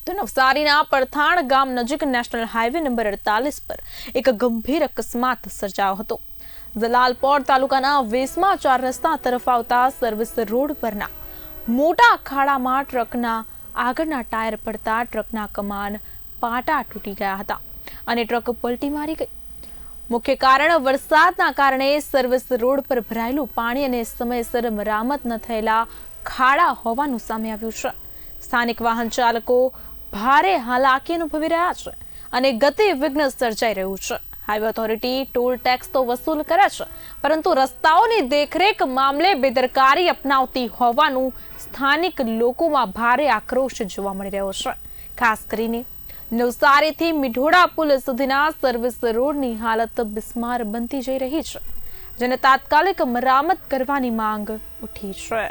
તો નવસારીના પરથાણ ગામ નજીક નેશનલ હાઈવે નંબર 48 પર એક ગંભીર અકસ્માત સર્જાયો હતો। જલાલપોર તાલુકાના વેસમા 4 રસ્તા તરફ આવતા સર્વિસ રોડ પરના મોટા ખાડામાં ટ્રકના આગળના ટાયર પડતા ટ્રકના કમાન પાટા તૂટી ગયા હતા અને ટ્રક પલટી મારી ગઈ। મુખ્ય કારણ વરસાદના કારણે સર્વિસ રોડ પર ભરાયેલું પાણી અને સમયસર મરામત ન થયેલા ખાડા હોવાનું સામે આવ્યું છે। સ્થાનિક વાહન ચાલકો ભારે હાલાકી અનુભવી રહ્યા છે અને ગતિ વિઘ્ન સર્જાઈ રહ્યું છે। હાઈવે ઓથોરિટી ટોલ ટેક્સ તો વસૂલ કરે છે, પરંતુ રસ્તાઓની દેખરેખ મામલે બેદરકારી અપનાવતી હોવાનું સ્થાનિક લોકોમાં ભારે આક્રોશ જોવા મળી રહ્યો છે। ખાસ કરીને નવસારીથી મીઠોડા પુલ સુધીના સર્વિસ રોડની હાલત બિસ્માર બનતી જઈ રહી છે, જેને તાત્કાલિક મરામત કરવાની માંગ ઉઠી છે।